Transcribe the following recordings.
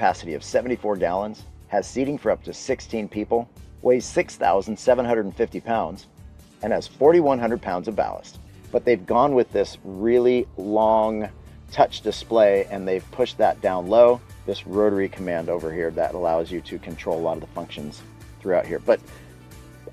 capacity of 74 gallons, has seating for up to 16 people, weighs 6,750 pounds, and has 4,100 pounds of ballast. But they've gone with this really long touch display and they've pushed that down low. This rotary command over here that allows you to control a lot of the functions throughout here. But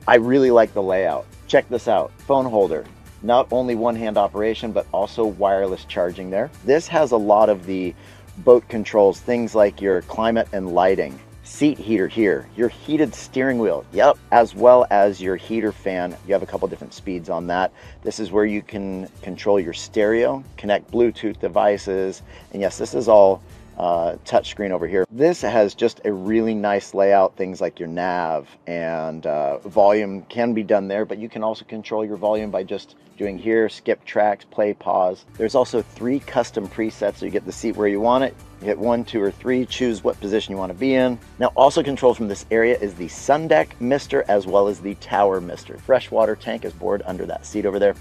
I really like the layout. Check this out. Phone holder. Not only one-hand operation, but also wireless charging there. This has a lot of the boat controls, things like your climate and lighting, seat heater here, your heated steering wheel, yep, as well as your heater fan. You have a couple different speeds on that. This is where you can control your stereo, connect Bluetooth devices, and yes, this is all touchscreen over here. This has just a really nice layout. Things like your nav and volume can be done there, but you can also control your volume by just doing here, skip tracks, play, pause. There's also 3 custom presets, so you get the seat where you want it. You hit 1, 2, or 3, choose what position you want to be in. Now, also controlled from this area is the sundeck mister as well as the tower mister. Freshwater tank is bored under that seat over there.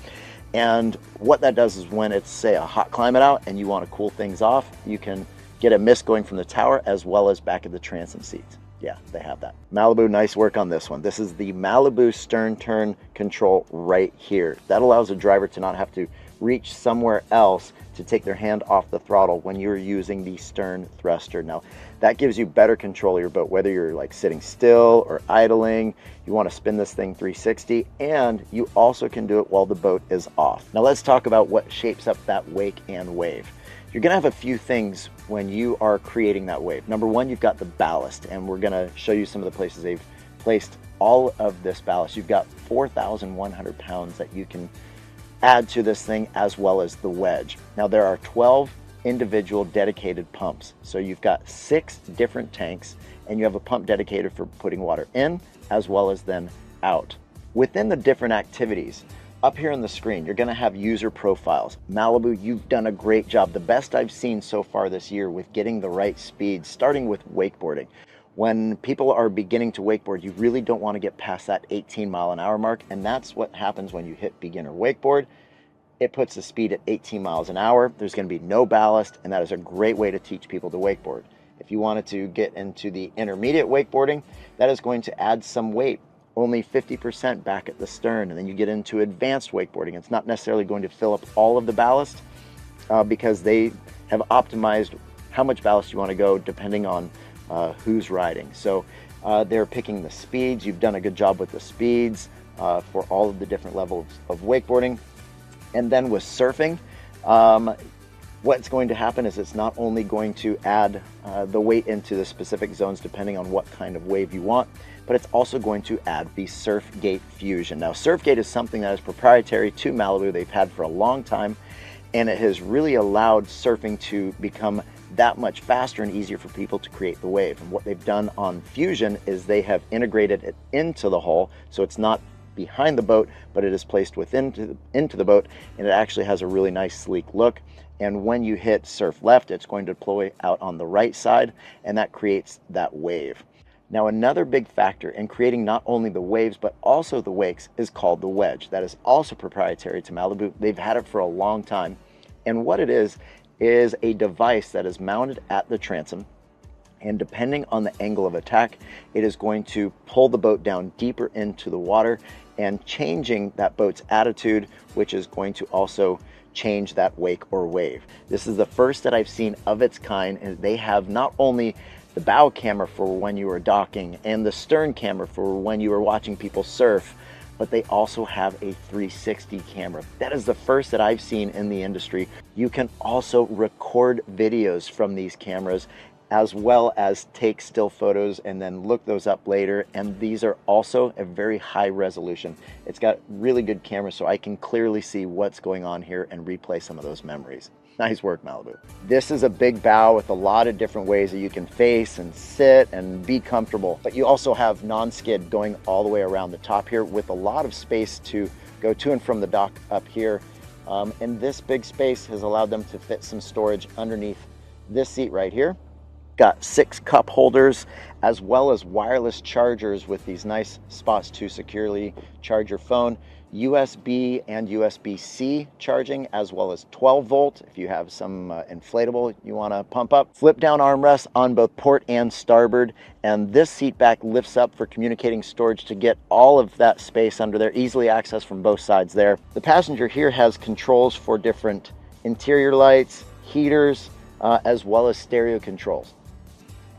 And what that does is when it's, say, a hot climate out and you want to cool things off, you can get a mist going from the tower as well as back of the transom seats. Yeah, they have that. Malibu, nice work on this one. This is the Malibu stern turn control right here. That allows the driver to not have to reach somewhere else to take their hand off the throttle when you're using the stern thruster. Now, that gives you better control of your boat, whether you're like sitting still or idling. You want to spin this thing 360, and you also can do it while the boat is off. Now, let's talk about what shapes up that wake and wave. You're gonna have a few things when you are creating that wave. Number one, you've got the ballast, and we're gonna show you some of the places they've placed all of this ballast. You've got 4,100 pounds that you can add to this thing, as well as the wedge. Now, there are 12 individual dedicated pumps. So you've got 6 different tanks, and you have a pump dedicated for putting water in, as well as then out. Within the different activities, up here on the screen, you're gonna have user profiles. Malibu, you've done a great job. The best I've seen so far this year with getting the right speed, starting with wakeboarding. When people are beginning to wakeboard, you really don't wanna get past that 18-mile-an-hour mark, and that's what happens when you hit beginner wakeboard. It puts the speed at 18 miles an hour. There's gonna be no ballast, and that is a great way to teach people to wakeboard. If you wanted to get into the intermediate wakeboarding, that is going to add some weight, only 50% back at the stern, and then you get into advanced wakeboarding. It's not necessarily going to fill up all of the ballast because they have optimized how much ballast you want to go depending on who's riding. So they're picking the speeds. You've done a good job with the speeds for all of the different levels of wakeboarding. And then with surfing, what's going to happen is it's not only going to add the weight into the specific zones depending on what kind of wave you want, but it's also going to add the Surf Gate Fusion. Now, Surf Gate is something that is proprietary to Malibu. They've had for a long time, and it has really allowed surfing to become that much faster and easier for people to create the wave. And what they've done on Fusion is they have integrated it into the hull, so it's not behind the boat, but it is placed into the boat, and it actually has a really nice sleek look. And when you hit surf left, it's going to deploy out on the right side, and that creates that wave. Now, another big factor in creating not only the waves, but also the wakes is called the wedge. That is also proprietary to Malibu. They've had it for a long time. And what it is a device that is mounted at the transom. And depending on the angle of attack, it is going to pull the boat down deeper into the water and changing that boat's attitude, which is going to also change that wake or wave. This is the first that I've seen of its kind, and they have not only the bow camera for when you are docking and the stern camera for when you are watching people surf, but they also have a 360 camera. That is the first that I've seen in the industry. You can also record videos from these cameras, as well as take still photos and then look those up later. And these are also a very high resolution. It's got really good cameras, so I can clearly see what's going on here and replay some of those memories. Nice work, Malibu. This is a big bow with a lot of different ways that you can face and sit and be comfortable. But you also have non-skid going all the way around the top here with a lot of space to go to and from the dock up here. And this big space has allowed them to fit some storage underneath this seat right here. got 6 cup holders as well as wireless chargers with these nice spots to securely charge your phone. USB and USB-C charging, as well as 12 volt if you have some inflatable you want to pump up. Flip down armrests on both port and starboard, and this seat back lifts up for communicating storage to get all of that space under there, easily accessed from both sides there. The passenger here has controls for different interior lights, heaters, as well as stereo controls.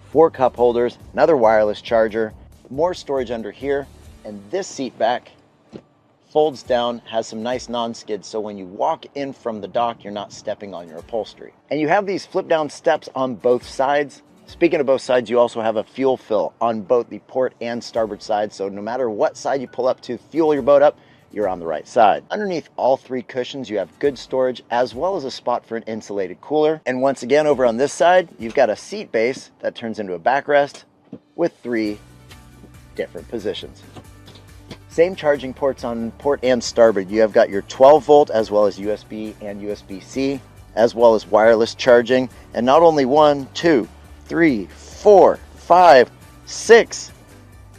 4 cup holders, another wireless charger, more storage under here, and this seat back folds down, has some nice non-skid, so when you walk in from the dock, you're not stepping on your upholstery. And you have these flip down steps on both sides. Speaking of both sides, you also have a fuel fill on both the port and starboard side, so no matter what side you pull up to fuel your boat up, you're on the right side. Underneath all 3 cushions, you have good storage as well as a spot for an insulated cooler. And once again, over on this side, you've got a seat base that turns into a backrest with 3 different positions. Same charging ports on port and starboard. You have got your 12 volt as well as USB and USB-C, as well as wireless charging. And not only 1, 2, 3, 4, 5, 6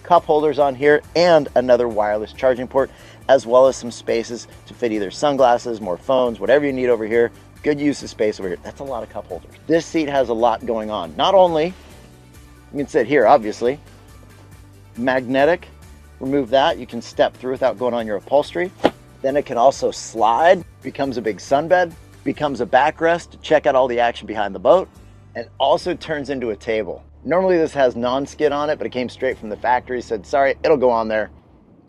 cup holders on here, and another wireless charging port, as well as some spaces to fit either sunglasses, more phones, whatever you need over here. Good use of space over here. That's a lot of cup holders. This seat has a lot going on. Not only, you can sit here, obviously, magnetic, remove that, you can step through without going on your upholstery. Then it can also slide, becomes a big sunbed, becomes a backrest to check out all the action behind the boat, and also turns into a table. Normally this has non-skid on it, but it came straight from the factory, said, sorry, it'll go on there.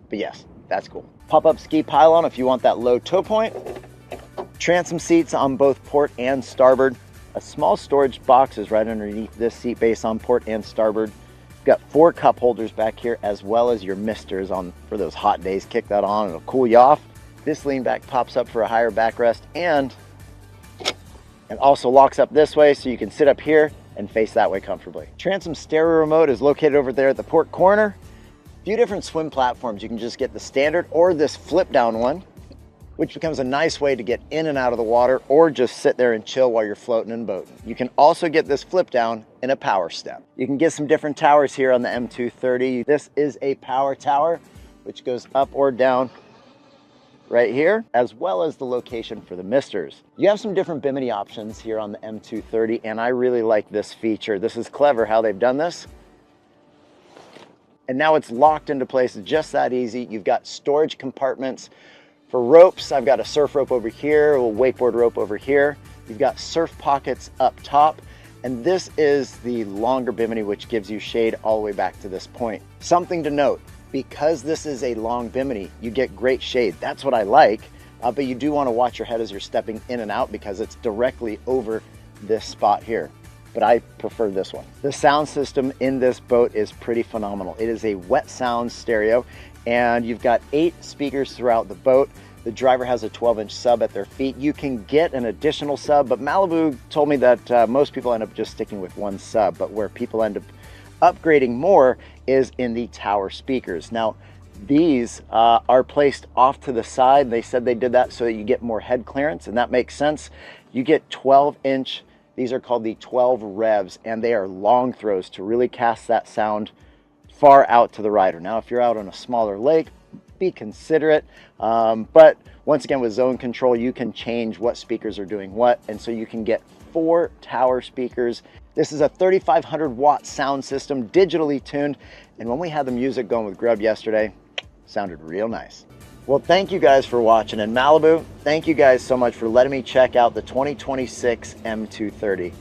But yes, that's cool. Pop-up ski pylon if you want that low tow point. Transom seats on both port and starboard. A small storage box is right underneath this seat base on port and starboard. Got 4 cup holders back here, as well as your misters on for those hot days. Kick that on, it'll cool you off. This lean back pops up for a higher backrest, and also locks up this way so you can sit up here and face that way comfortably. Transom stereo remote is located over there at the port corner. A few different swim platforms. You can just get the standard or this flip down one, which becomes a nice way to get in and out of the water, or just sit there and chill while you're floating and boating. You can also get this flip down in a power step. You can get some different towers here on the M230. This is a power tower, which goes up or down right here, as well as the location for the misters. You have some different bimini options here on the M230, and I really like this feature. This is clever how they've done this. And now it's locked into place just that easy. You've got storage compartments for ropes. I've got a surf rope over here, a little wakeboard rope over here. You've got surf pockets up top. And this is the longer bimini, which gives you shade all the way back to this point. Something to note, because this is a long bimini, you get great shade. That's what I like, but you do want to watch your head as you're stepping in and out because it's directly over this spot here. But I prefer this one. The sound system in this boat is pretty phenomenal. It is a wet sound stereo, and you've got 8 speakers throughout the boat. The driver has a 12-inch sub at their feet. You can get an additional sub, but Malibu told me that most people end up just sticking with 1 sub, but where people end up upgrading more is in the tower speakers. Now, these are placed off to the side. They said they did that so that you get more head clearance, and that makes sense. You get 12-inch, these are called the 12 revs, and they are long throws to really cast that sound far out to the rider. Now, if you're out on a smaller lake, be considerate, but once again, with zone control, you can change what speakers are doing what, and so you can get 4 tower speakers. This is a 3,500 watt sound system, digitally tuned, and when we had the music going with Grub yesterday, sounded real nice. Well, thank you guys for watching, and Malibu, thank you guys so much for letting me check out the 2026 M230.